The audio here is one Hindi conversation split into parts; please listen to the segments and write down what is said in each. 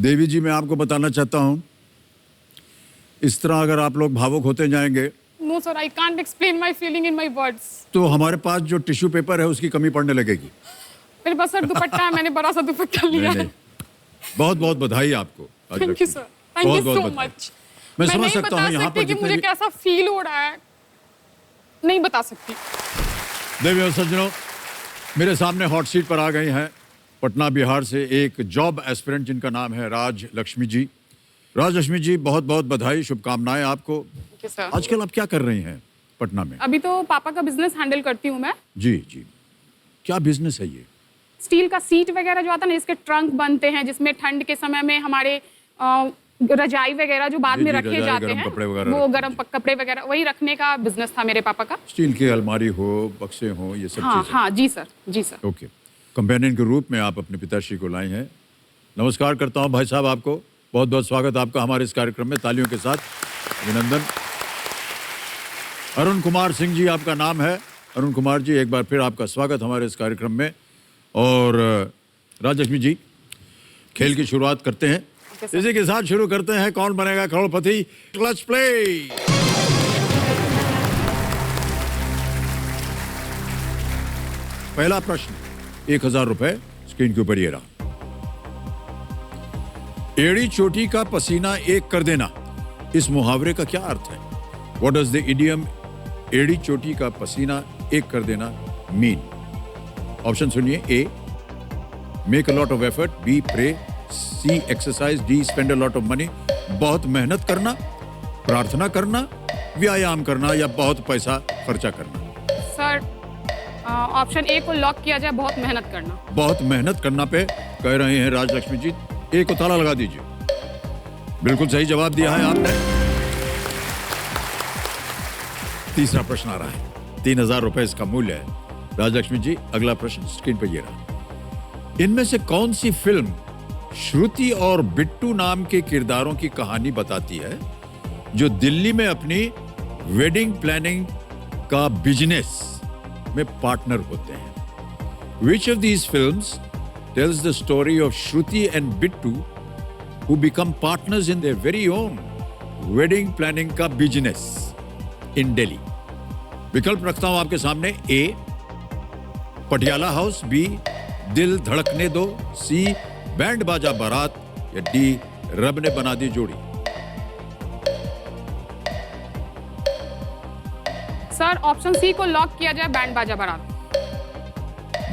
देवी जी, मैं आपको बताना चाहता हूँ, इस तरह अगर आप लोग भावुक होते जाएंगे No, sir, I can't explain my feeling in my words. तो हमारे पास जो टिश्यू पेपर है उसकी कमी पड़ने लगेगी। मेरे पास सर दुपट्टा है, मैंने बड़ा सा दुपट्टा लिया नहीं है। नहीं, बहुत बहुत बधाई आपको। Thank you sir, thank you so much. मैं मैं समझ नहीं सकता बता हूँ यहाँ पर सकती कि जितने मुझे भी कैसा फील हो रहा है, नहीं बता सकती। देवी और सज्जनों, मेरे सामने हॉट सीट पर आ गई हैं पटना बिहार से एक जॉब एस्पिरेंट जिनका नाम है राज लक्ष्मी जी। राज लक्ष्मी जी, बहुत बहुत बधाई, शुभकामनाएं आपको। Thank you, sir. आजकल आप क्या कर रही हैं पटना में? अभी तो पापा का बिजनेस हैंडल करती हूँ मैं। जी जी, क्या बिजनेस है ये? स्टील का सीट वगैरह जो आता है ना, इसके ट्रंक बनते हैं जिसमें ठंड के समय में हमारे रजाई वगैरह जो बाद जी, में जी, रखे रजाई, जाते गर्म हैं, कपड़े वगैरह वो रखते गर्म हैं, कपड़े वगैरह वही रखने का बिजनेस था मेरे पापा का। स्टील की अलमारी हो, बक्से हो, ये सब हाँ चीजें। हाँ, जी सर, जी सर। ओके, कंपेनियन के रूप में आप अपने पिताश्री को लाई हैं। नमस्कार करता हूं भाई साहब आपको, बहुत बहुत स्वागत आपका हमारे इस कार्यक्रम में, तालियों के साथ अभिनंदन। अरुण कुमार सिंह जी आपका नाम है। अरुण कुमार जी, एक बार फिर आपका स्वागत हमारे इस कार्यक्रम में। और राजलक्ष्मी जी, खेल की शुरुआत करते हैं। इसी के साथ शुरू करते हैं कौन बनेगा करोड़पति क्लच प्ले। पहला प्रश्न, 1000 रुपए स्क्रीन के ऊपर ये रहा। एड़ी चोटी का पसीना एक कर देना, इस मुहावरे का क्या अर्थ है? व्हाट डज द इडियम एड़ी चोटी का पसीना एक कर देना मीन? ऑप्शन सुनिए। A, make a lot of effort, B, pray, C, exercise, D, spend a lot of money, बहुत मेहनत करना, प्रार्थना करना, व्यायाम करना या बहुत पैसा खर्चा करना। सर, ऑप्शन ए को लॉक किया जाए, बहुत मेहनत करना। बहुत मेहनत करना पे कह रहे हैं राजलक्ष्मी जी, ए को ताला लगा दीजिए। बिल्कुल सही जवाब दिया है आपने। तीसरा प्रश्न आ रहा है, 3000 रुपए इसका मूल्य है। राजलक्ष्मी जी, अगला प्रश्न स्क्रीन पर ये रहा। इनमें से कौन सी फिल्म श्रुति और बिट्टू नाम के किरदारों की कहानी बताती है जो दिल्ली में अपनी वेडिंग प्लानिंग का बिजनेस में पार्टनर होते हैं? Which of these films tells the story of Shruti and Bittu who become partners in their very own wedding planning का बिजनेस in Delhi? विकल्प रखता हूं आपके सामने। ए, पटियाला हाउस, बी, दिल धड़कने दो, सी, बैंड बाजा बारात, या डी, रब ने बना दी जोड़ी। सर, ऑप्शन सी को लॉक किया जाए, बैंड बाजा बारात।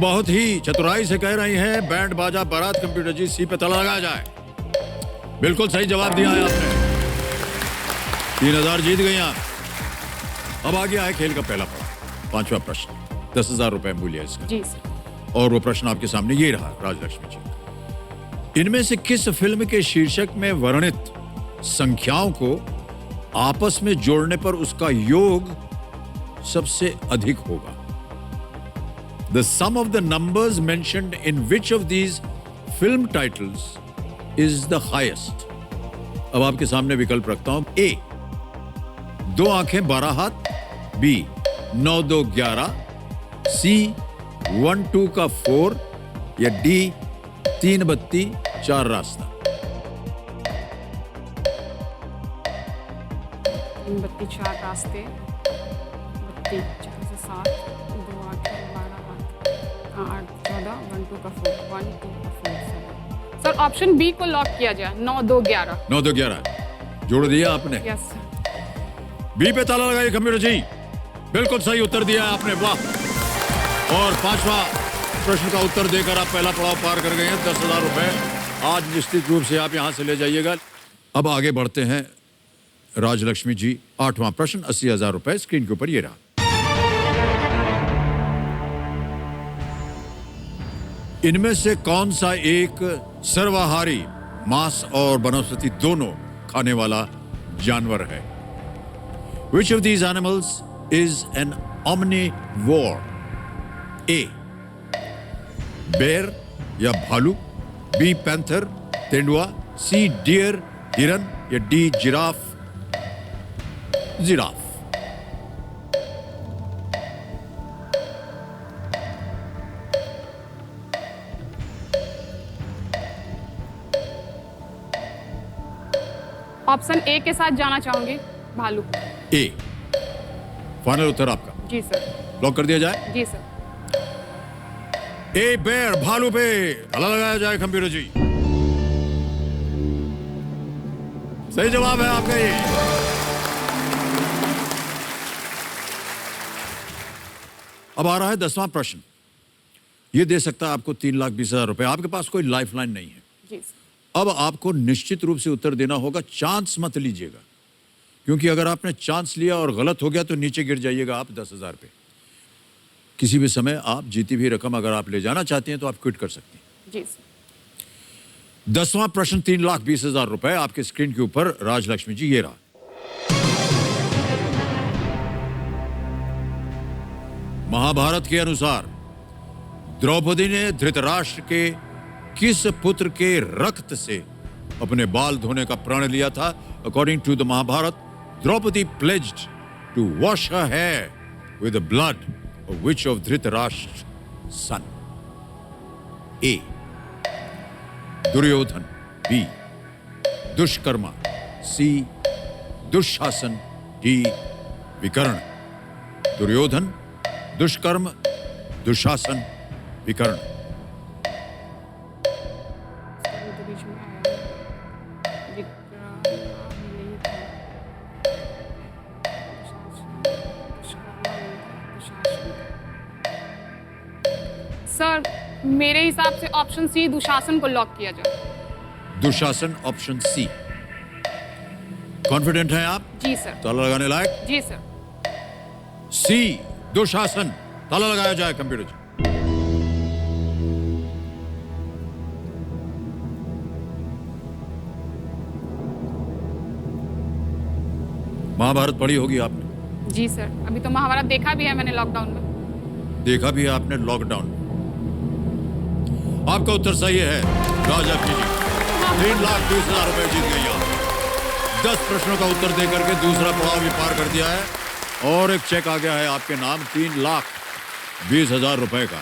बहुत ही चतुराई से कह रही हैं बैंड बाजा बारात। कंप्यूटर जी, सी पे ताला लगाया जाए। बिल्कुल सही जवाब दिया है आपने। 3000 जीत गई आप। अब आ गया है खेल का पहला पड़ाव, पांचवा प्रश्न, 10,000 रुपए मूल्य है इसका। जी सर। और वो प्रश्न आपके सामने ये रहा राजलक्ष्मी जी, इनमें से किस फिल्म के शीर्षक में वर्णित संख्याओं को आपस में जोड़ने पर उसका योग सबसे अधिक होगा? The sum of the numbers mentioned in which of these film titles is the highest? अब आपके सामने विकल्प रखता हूं। ए, 2 आंखें 12 हाथ, बी, 9 2 11, सी, 1 2 का 4, या डी, 3 बत्ती 4 रास्ता। 3 बत्ती 4 रास्ते, बत्ती 4 से 7, 2 8 12 8 14, 1 2 का 4, 1 2 का 4 7। सर, ऑप्शन बी को लॉक किया जाए, 9 2 11। 9 2 11 जोड़ दिया आपने। Yes sir. बी पे ताला लगाइए कंप्यूटर जी। बिल्कुल सही उत्तर दिया है आपने, वाह। और पांचवा प्रश्न का उत्तर देकर आप पहला पड़ाव पार कर गए हैं। 10,000 रुपए आज निश्चित रूप से आप यहां से ले जाइएगा। अब आगे बढ़ते हैं राजलक्ष्मी जी, 8वां प्रश्न, 80,000 रुपए स्क्रीन के ऊपर ये रहा। इनमें से कौन सा एक सर्वाहारी, मांस और वनस्पति दोनों खाने वाला जानवर है? Which of these animals is an omnivore? A, बेर या भालू, बी, पैंथर, तेंदुआ, सी, डियर, हिरन, या D, giraffe, giraffe. Option A के साथ जाना चाहूंगी, भालू। ए फाइनल उत्तर आपका, जी सर। लॉक कर दिया जाए। जी सर। ए बेर भालू पे ताला लगाया जाए कंप्यूटर जी। सही जवाब है आपका ये। अब आ रहा है 10वां प्रश्न। ये दे सकता है आपको 3,20,000 रुपए। आपके पास कोई लाइफलाइन नहीं है। जी सर। अब आपको निश्चित रूप से उत्तर देना होगा। चांस मत लीजिएगा, क्योंकि अगर आपने चांस लिया और गलत हो गया तो नीचे गिर जाइएगा आप 10,000 पे। किसी भी समय आप जीती हुई रकम अगर आप ले जाना चाहते हैं तो आप क्विट कर सकते हैं। जी सर। 10वां प्रश्न 3,20,000 रुपए आपके स्क्रीन के ऊपर। राजलक्ष्मी जी, ये रहा। महाभारत के अनुसार द्रौपदी ने धृतराष्ट्र के किस पुत्र के रक्त से अपने बाल धोने का प्रण लिया था? According to the Mahabharata, Draupadi pledged to wash her hair with the blood of which of Dhritarashtra's son? A. Duryodhana, B. Dushkarma, C. Dushasana, D. Vikarna. Duryodhan, दुष्कर्म, दुशासन, विकर्ण। ये तो बीच में आया है। विक्रम नहीं था। सर, मेरे हिसाब से ऑप्शन सी दुशासन को लॉक किया जाए। Dushasan option C. कॉन्फिडेंट हैं आप? जी सर। ताला लगाने लायक? जी सर। सी दुशासन, ताला लगाया जाए कंप्यूटर जी। महाभारत पढ़ी होगी आपने? जी सर, अभी तो महाभारत देखा भी है मैंने लॉकडाउन में। देखा भी है आपने लॉकडाउन में। आपका उत्तर सही है राजलक्ष्मी जी। 3,20,000 रुपए जीत गई आप। 10 प्रश्नों का उत्तर देकर के दूसरा पड़ाव भी पार कर दिया है और एक चेक आ गया है आपके नाम 3,20,000 रुपए का।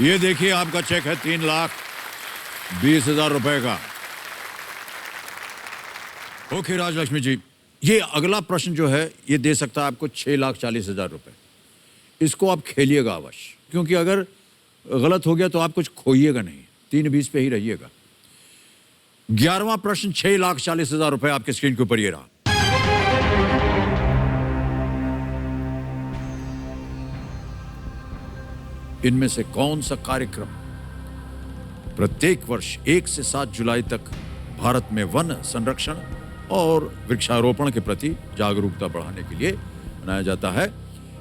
ये देखिए आपका चेक है 3,20,000 रुपए का। ओके राजलक्ष्मी जी, ये अगला प्रश्न जो है ये दे सकता है आपको 6,40,000 रुपए। इसको आप खेलिएगा अवश्य, क्योंकि अगर गलत हो गया तो आप कुछ खोइएगा नहीं, 3,20 पे ही रहिएगा। 11वां प्रश्न 6,40,000 रुपए आपके स्क्रीन के ऊपर ये रहा। इनमें से कौन सा कार्यक्रम प्रत्येक वर्ष 1 से 7 जुलाई तक भारत में वन संरक्षण और वृक्षारोपण के प्रति जागरूकता बढ़ाने के लिए मनाया जाता है,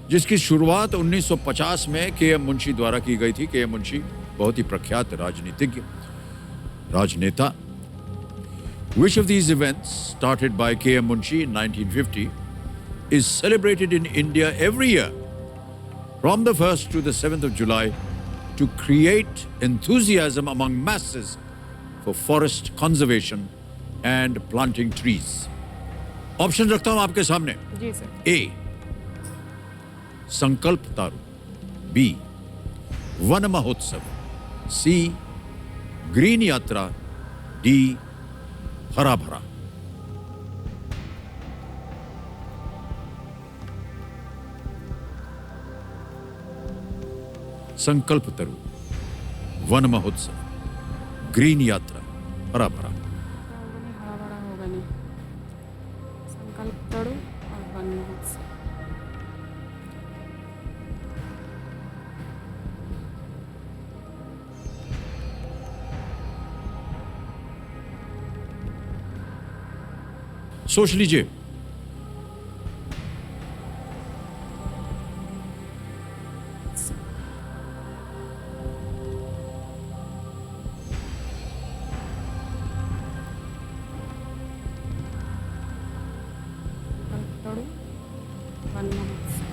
जिसकी शुरुआत 1950 में के.एम. मुंशी द्वारा की गई थी। के.एम. मुंशी बहुत ही प्रख्यात राजनीतिज्ञ, राजनेता। Which of these events started by K.M. Munshi in 1950 is celebrated in India every year from the 1st to the 7th of July to create enthusiasm among masses for forest conservation and planting trees? Option रखता हूं आपके सामने। जी सर। ए संकल्प तारू, बी वन महोत्सव, सी ग्रीन यात्रा, डी हरा भरा। संकल्प तरु, वन महोत्सव, ग्रीन यात्रा, हरा भरा। हरा भरा होगा नहीं। संकल्प तड़ो और वन महोत्सव। सोच लीजिए। संकल्प तड़ो वन महोत्सव।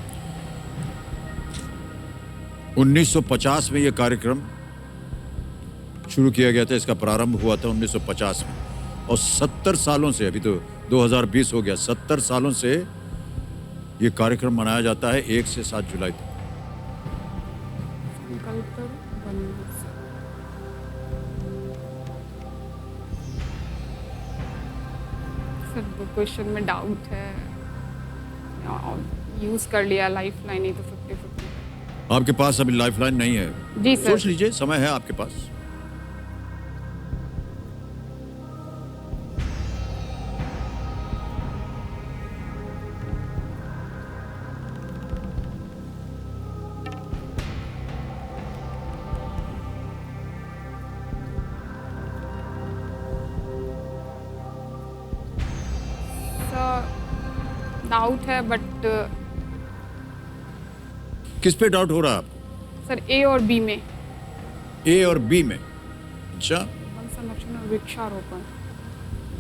1950 में यह कार्यक्रम शुरू किया गया था। इसका प्रारंभ हुआ था 1950 में और 70 सालों से, अभी तो 2020 हो गया, 70 सालों से ये कार्यक्रम मनाया जाता है 1 से 7 जुलाई तक। संकल्प तड़ो वन महोत्सव। क्वेश्चन में डाउट है, यूज कर लिया लाइफ लाइन, ही तो 50-50। आपके पास अभी लाइफलाइन नहीं है? जी सर। सोच लीजिए, समय है आपके पास। सर डाउट है बट किस पे डाउट हो रहा है आपको? सर ए और बी में, ए और बी में? अच्छा, वन संरक्षण और वृक्षारोपण।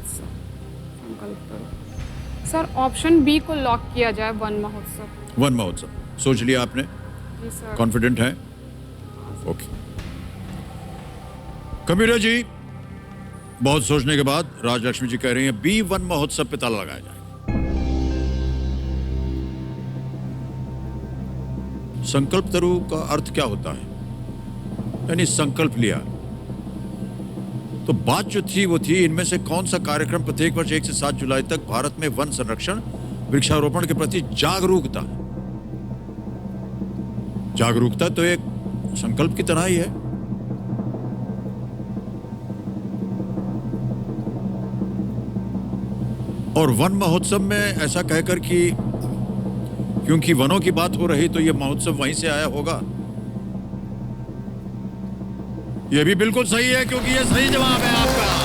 संकल्प करो सर, ऑप्शन बी को लॉक किया जाए, वन महोत्सव। वन महोत्सव सोच लिया आपने? जी सर। कॉन्फिडेंट है? ओके। कंप्यूटर जी, बहुत सोचने के बाद राजलक्ष्मी जी कह रही हैं बी, वन महोत्सव पे ताला लगाया जाए। संकल्प तरु का अर्थ क्या होता है? यानी संकल्प लिया। तो बात जो थी वो थी, इनमें से कौन सा कार्यक्रम प्रत्येक वर्ष 1 से 7 जुलाई तक भारत में वन संरक्षण वृक्षारोपण के प्रति जागरूकता? जागरूकता तो एक संकल्प की तरह ही है। और वन महोत्सव में ऐसा कहकर कि क्योंकि वनों की बात हो रही तो यह महोत्सव वहीं से आया होगा। यह भी बिल्कुल सही है, क्योंकि यह सही जवाब है आपका।